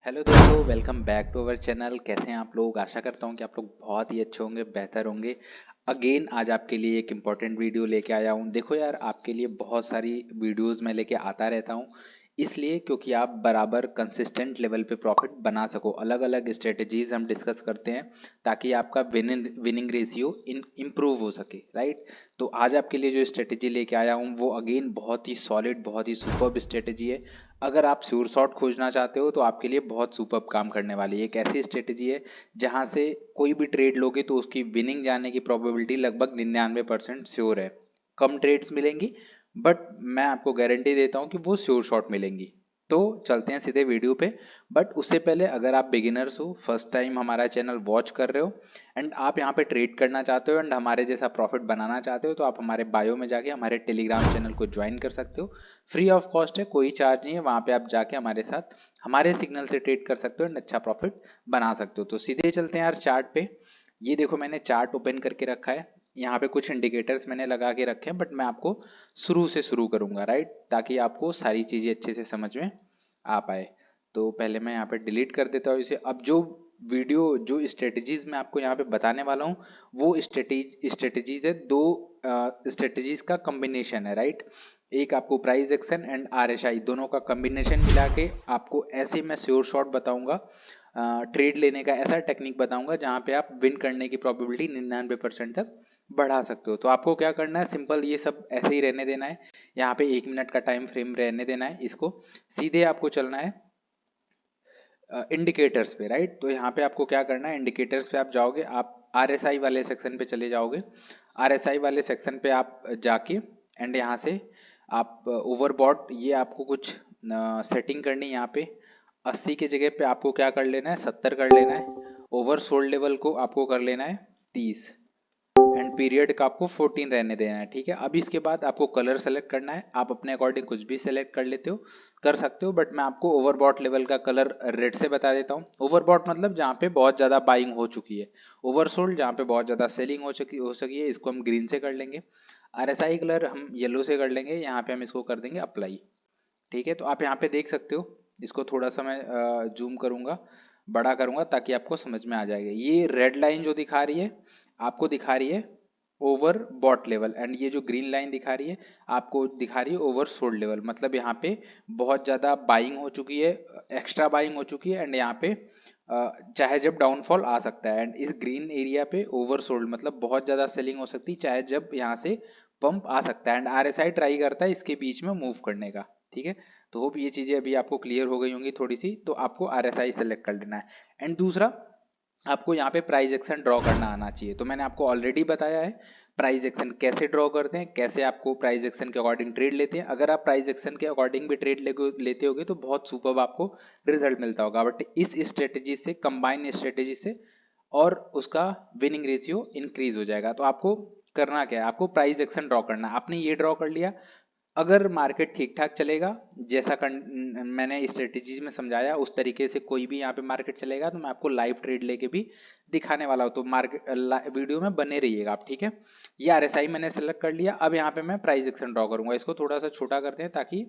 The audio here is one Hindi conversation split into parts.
हेलो दोस्तों, welcome back to our channel. कैसे हैं आप लोग? आशा करता हूं कि आप लोग बहुत ही अच्छे होंगे, बेहतर होंगे। अगेन आज आपके लिए एक इम्पॉर्टेंट वीडियो लेके आया हूं। देखो यार, आपके लिए बहुत सारी वीडियोस मैं लेके आता रहता हूं, इसलिए क्योंकि आप बराबर कंसिस्टेंट लेवल पे प्रॉफिट बना सको। अलग अलग स्ट्रेटजीज हम डिस्कस करते हैं ताकि आपका विनिंग रेशियो इम्प्रूव हो सके, राइट। तो आज आपके लिए जो स्ट्रेटजी लेके आया हूँ वो अगेन बहुत ही सॉलिड, बहुत ही सुपर्ब स्ट्रेटजी है। अगर आप श्योर शॉट खोजना चाहते हो तो आपके लिए बहुत सुपर्ब काम करने वाली है। एक ऐसी स्ट्रेटजी है जहां से कोई भी ट्रेड लोगे तो उसकी विनिंग जाने की प्रोबेबिलिटी लगभग 99% श्योर है। कम ट्रेड्स मिलेंगी, बट मैं आपको गारंटी देता हूं कि वो श्योर शॉट मिलेंगी। तो चलते हैं सीधे वीडियो पे। बट उससे पहले, अगर आप बिगिनर्स हो, फर्स्ट टाइम हमारा चैनल वॉच कर रहे हो एंड आप यहाँ पे ट्रेड करना चाहते हो एंड हमारे जैसा प्रॉफिट बनाना चाहते हो, तो आप हमारे बायो में जाके हमारे टेलीग्राम चैनल को ज्वाइन कर सकते हो। फ्री ऑफ कॉस्ट है, कोई चार्ज नहीं है। वहाँ पे आप जाके हमारे साथ हमारे सिग्नल से ट्रेड कर सकते हो एंड अच्छा प्रॉफिट बना सकते हो। तो सीधे चलते हैं यार चार्ट पे। ये देखो, मैंने चार्ट ओपन करके रखा है। यहाँ पे कुछ इंडिकेटर्स मैंने लगा के रखे हैं, बट मैं आपको शुरू से शुरू करूंगा, राइट, ताकि आपको सारी चीज़ें अच्छे से समझ में आ पाए। तो पहले मैं यहाँ पे डिलीट कर देता हूँ इसे। अब जो स्ट्रेटजीज मैं आपको यहाँ पे बताने वाला हूँ वो स्ट्रेटजीज है, दो स्ट्रेटजीज का कॉम्बिनेशन है, राइट। एक आपको प्राइस एक्शन एंड आरएसआई दोनों का कॉम्बिनेशन मिला के आपको ऐसे मैं श्योर शॉट बताऊंगा, ट्रेड लेने का ऐसा टेक्निक बताऊंगा जहां पे आप विन करने की प्रोबेबिलिटी 99% तक बढ़ा सकते हो। तो आपको क्या करना है, सिंपल, ये सब ऐसे ही रहने देना है। यहाँ पे 1 मिनट का टाइम फ्रेम रहने देना है इसको। सीधे आपको चलना है इंडिकेटर्स पे, राइट। तो यहाँ पे आपको क्या करना है, इंडिकेटर्स पे आप जाओगे, आप आरएसआई वाले सेक्शन पे चले जाओगे। आरएसआई वाले सेक्शन पे आप जाके एंड यहाँ से आप ओवरबॉट, ये आपको कुछ सेटिंग करनी है। यहाँ पे 80 की जगह पे आपको क्या कर लेना है, 70 कर लेना है। ओवर सोल्ड लेवल को आपको कर लेना है 30 एंड पीरियड का आपको 14 रहने देना है, ठीक है। अब इसके बाद आपको कलर सेलेक्ट करना है। आप अपने अकॉर्डिंग कुछ भी सेलेक्ट कर लेते हो, कर सकते हो, बट मैं आपको ओवरबॉट लेवल का कलर रेड से बता देता हूँ। ओवरबॉट मतलब जहाँ पे बहुत ज़्यादा बाइंग हो चुकी है। ओवरसोल्ड जहाँ पे बहुत ज़्यादा सेलिंग हो सकी है, इसको हम ग्रीन से कर लेंगे। आरएसआई कलर हम येलो से कर लेंगे। यहाँ पे हम इसको कर देंगे अप्लाई, ठीक है। तो आप यहाँ पे देख सकते हो, इसको थोड़ा सा मैं जूम करूंगा, बड़ा करूंगा ताकि आपको समझ में आ जाएगा। ये रेड लाइन जो दिखा रही है, आपको दिखा रही है ओवर बॉट लेवल, एंड ये जो ग्रीन लाइन दिखा रही है आपको दिखा रही है ओवर सोल्ड लेवल। मतलब यहाँ पे बहुत ज़्यादा बाइंग हो चुकी है, एक्स्ट्रा बाइंग हो चुकी है एंड यहाँ पे चाहे जब डाउनफॉल आ सकता है। एंड इस ग्रीन एरिया पे ओवर सोल्ड मतलब बहुत ज़्यादा सेलिंग हो सकती है, चाहे जब यहाँ से पंप आ सकता है। एंड आरएसआई ट्राई करता है इसके बीच में मूव करने का, ठीक है। तो होप ये चीज़ें अभी आपको क्लियर हो गई होंगी थोड़ी सी। तो आपको आरएसआई सेलेक्ट कर लेना है। एंड दूसरा, आपको यहाँ पे प्राइस एक्शन ड्रॉ करना आना चाहिए। तो मैंने आपको ऑलरेडी बताया है प्राइस एक्शन कैसे ड्रॉ करते हैं, कैसे आपको प्राइस एक्शन के अकॉर्डिंग ट्रेड लेते हैं। अगर आप प्राइस एक्शन के अकॉर्डिंग भी ट्रेड लेते होगे तो बहुत सुपर आपको रिजल्ट मिलता होगा। बट इस स्ट्रेटेजी से, कंबाइन स्ट्रेटेजी से, और उसका विनिंग रेशियो इंक्रीज हो जाएगा। तो आपको करना क्या है, आपको प्राइस एक्शन ड्रॉ करना है। आपने ये ड्रॉ कर लिया, अगर मार्केट ठीक ठाक चलेगा, जैसा मैंने स्ट्रेटेजीज में समझाया उस तरीके से कोई भी यहाँ पे मार्केट चलेगा, तो मैं आपको लाइव ट्रेड लेके भी दिखाने वाला हूँ। तो मार्केट वीडियो में बने रहिएगा आप, ठीक है। ये आरएसआई मैंने सेलेक्ट कर लिया। अब यहाँ पे मैं प्राइस एक्शन ड्रॉ करूंगा। इसको थोड़ा सा छोटा करते हैं ताकि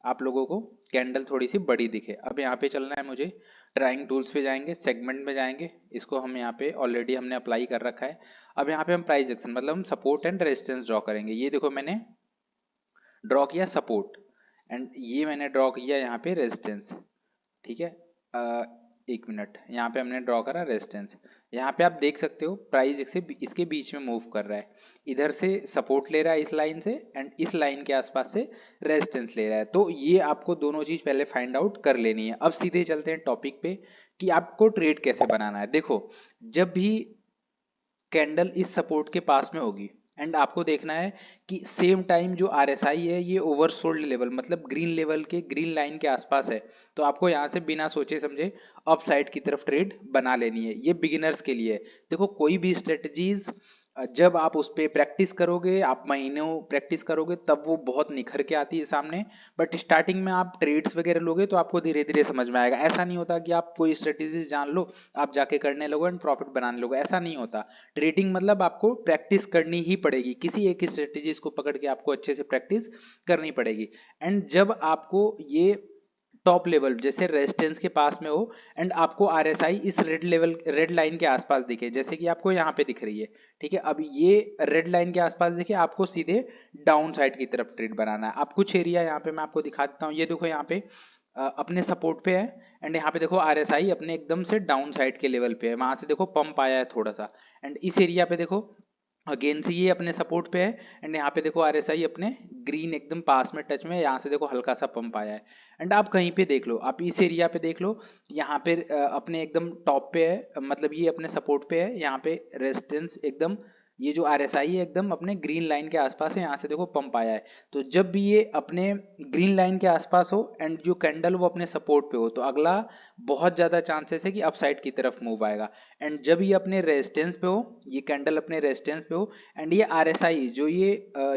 आप लोगों को कैंडल थोड़ी सी बड़ी दिखे। अब यहाँ पे चलना है मुझे, ड्राइंग टूल्स पे जाएंगे, सेगमेंट में जाएंगे। इसको हम यहाँ पे ऑलरेडी हमने अप्लाई कर रखा है। अब यहाँ पे हम प्राइस एक्शन मतलब हम सपोर्ट एंड रेजिस्टेंस ड्रॉ करेंगे। ये देखो, मैंने ड्रॉ किया सपोर्ट एंड ये मैंने ड्रॉ किया यहाँ पे रेजिस्टेंस, ठीक है। 1 मिनट, यहाँ पे हमने ड्रॉ करा रेजिस्टेंस। यहाँ पे आप देख सकते हो प्राइस इसके बीच में मूव कर रहा है। इधर से सपोर्ट ले रहा है इस लाइन से एंड इस लाइन के आसपास से रेजिस्टेंस ले रहा है। तो ये आपको दोनों चीज पहले फाइंड आउट कर लेनी है। अब सीधे चलते हैं टॉपिक पे कि आपको ट्रेड कैसे बनाना है। देखो, जब भी कैंडल इस सपोर्ट के पास में होगी एंड आपको देखना है कि सेम टाइम जो आरएसआई है ये ओवरसोल्ड लेवल मतलब ग्रीन लेवल के, ग्रीन लाइन के आसपास है, तो आपको यहाँ से बिना सोचे समझे अप साइड की तरफ ट्रेड बना लेनी है। ये बिगिनर्स के लिए है। देखो, कोई भी स्ट्रेटजीज जब आप उस पर प्रैक्टिस करोगे, आप महीनों प्रैक्टिस करोगे, तब वो बहुत निखर के आती है सामने। बट स्टार्टिंग में आप ट्रेड्स वगैरह लोगे तो आपको धीरे धीरे समझ में आएगा। ऐसा नहीं होता कि आप कोई स्ट्रेटजीज जान लो, आप जाके करने लगो एंड प्रॉफिट बनाने लगो, ऐसा नहीं होता। ट्रेडिंग मतलब आपको प्रैक्टिस करनी ही पड़ेगी। किसी एक स्ट्रेटजीज को पकड़ के आपको अच्छे से प्रैक्टिस करनी पड़ेगी। एंड जब आपको ये टॉप लेवल जैसे रेजिस्टेंस के पास में हो एंड आपको आरएसआई इस रेड लाइन के आसपास दिखे, जैसे कि आपको यहाँ पे दिख रही है, ठीक है। अब ये रेड लाइन के आसपास दिखे, आपको सीधे डाउन साइड की तरफ ट्रेड बनाना है। आप कुछ एरिया यहाँ पे मैं आपको दिखा देता हूँ। ये देखो यहाँ पे अपने सपोर्ट पे है एंड यहाँ पे देखो आरएसआई अपने एकदम से डाउन साइड के लेवल पे है, वहां से देखो पंप आया है थोड़ा सा एंड इस एरिया पे देखो अगेन से ये अपने सपोर्ट पे है एंड यहाँ पे देखो आरएसआई अपने ग्रीन एकदम पास में टच में है, यहाँ से देखो हल्का सा पंप आया है एंड आप कहीं पे देख लो, आप इस एरिया पे देख लो, यहाँ पे अपने एकदम टॉप पे है, मतलब ये अपने सपोर्ट पे है, यहाँ पे रेजिस्टेंस एकदम ये जो आरएसआई है एकदम अपने ग्रीन लाइन के आसपास है, यहाँ से देखो पंप आया है। तो जब भी ये अपने ग्रीन लाइन के आसपास हो एंड जो कैंडल वो अपने सपोर्ट पे हो तो अगला बहुत ज़्यादा चांसेस है कि अपसाइड की तरफ मूव आएगा एंड जब ये अपने रेजिस्टेंस पे हो, ये कैंडल अपने रेजिस्टेंस पे हो एंड ये आरएसआई जो ये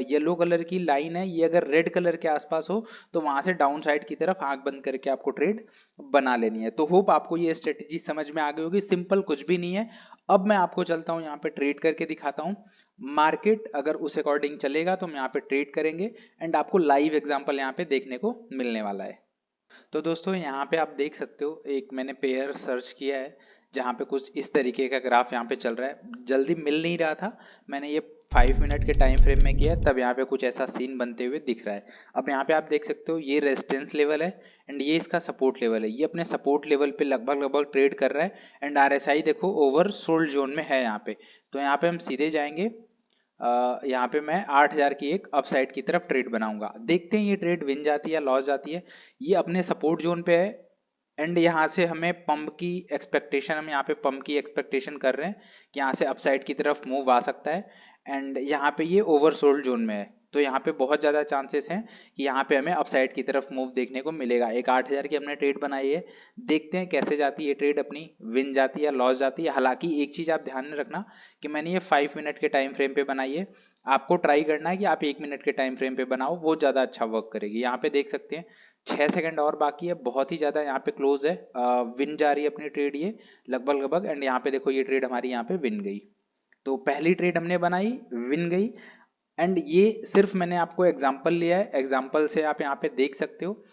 येलो कलर की लाइन है ये अगर रेड कलर के आसपास हो तो वहां से डाउन साइड की तरफ आंख बंद करके आपको ट्रेड बना लेनी है। तो होप आपको ये स्ट्रेटेजी समझ में आ गई होगी, सिंपल कुछ भी नहीं है। अब मैं आपको चलता हूँ यहाँ पे ट्रेड करके दिखाता हूँ। मार्केट अगर उस अकॉर्डिंग चलेगा तो हम यहाँ पे ट्रेड करेंगे एंड आपको लाइव एग्जांपल यहाँ पे देखने को मिलने वाला है। तो दोस्तों यहाँ पे आप देख सकते हो एक मैंने पेयर सर्च किया है जहाँ पे कुछ इस तरीके का ग्राफ यहाँ पे चल रहा है, जल्दी मिल नहीं रहा था, मैंने ये 5 मिनट के टाइम फ्रेम में किया तब यहाँ पे कुछ ऐसा सीन बनते हुए दिख रहा है। अब यहाँ पे आप देख सकते हो ये रेजिस्टेंस लेवल है एंड ये इसका सपोर्ट लेवल है, ये अपने सपोर्ट लेवल पे लगभग लगभग ट्रेड कर रहा है एंड आरएसआई देखो ओवर सोल्ड जोन में है यहाँ पे। तो यहाँ पे हम सीधे जाएंगे, यहाँ पे मैं 8000 की एक अपसाइड की तरफ ट्रेड बनाऊंगा, देखते हैं ये ट्रेड विन जाती है या लॉस जाती है। ये अपने सपोर्ट जोन पे है एंड यहाँ से हमें पंप की एक्सपेक्टेशन, हम यहाँ पे पंप की एक्सपेक्टेशन कर रहे हैं कि यहाँ से अपसाइड की तरफ मूव आ सकता है एंड यहाँ पे ये ओवरसोल्ड जोन में है तो यहाँ पे बहुत ज़्यादा चांसेस हैं कि यहाँ पे हमें अपसाइड की तरफ मूव देखने को मिलेगा। एक 8000 की हमने ट्रेड बनाई है, देखते हैं कैसे जाती है ये ट्रेड, अपनी विन जाती है या लॉस जाती है। हालांकि एक चीज़ आप ध्यान में रखना कि मैंने ये 5 मिनट के टाइम फ्रेम पे बनाई है, आपको ट्राई करना है कि आप 1 मिनट के टाइम फ्रेम पे बनाओ, वो ज़्यादा अच्छा वर्क करेगी। यहाँ पे देख सकते हैं 6 सेकंड और बाकी है, बहुत ही ज़्यादा यहाँ पे क्लोज है, विन जा रही है अपनी ट्रेड ये लगभग लगभग एंड यहाँ पे देखो ये ट्रेड हमारी यहाँ पे विन गई। तो पहली ट्रेड हमने बनाई, विन गई एंड ये सिर्फ मैंने आपको एग्जांपल लिया है, एग्जांपल से आप यहाँ पे देख सकते हो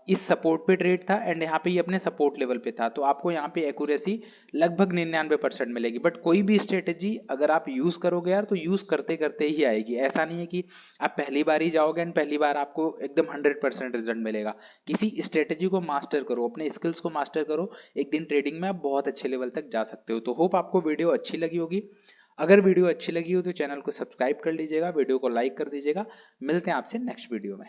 इस सपोर्ट पे ट्रेड था एंड यहाँ पे ये अपने सपोर्ट लेवल पे था, तो आपको यहाँ पे एक्यूरेसी लगभग 99% मिलेगी। बट कोई भी स्ट्रेटेजी अगर आप यूज करोगे यार तो यूज करते करते ही आएगी, ऐसा नहीं है कि आप पहली बार ही जाओगे एंड पहली बार आपको एकदम 100% रिजल्ट मिलेगा। किसी स्ट्रेटेजी को मास्टर करो, अपने स्किल्स को मास्टर करो, एक दिन ट्रेडिंग में आप बहुत अच्छे लेवल तक जा सकते हो। तो होप आपको वीडियो अच्छी लगी होगी, अगर वीडियो अच्छी लगी हो तो चैनल को सब्सक्राइब कर लीजिएगा, वीडियो को लाइक कर दीजिएगा। मिलते हैं आपसे नेक्स्ट वीडियो में।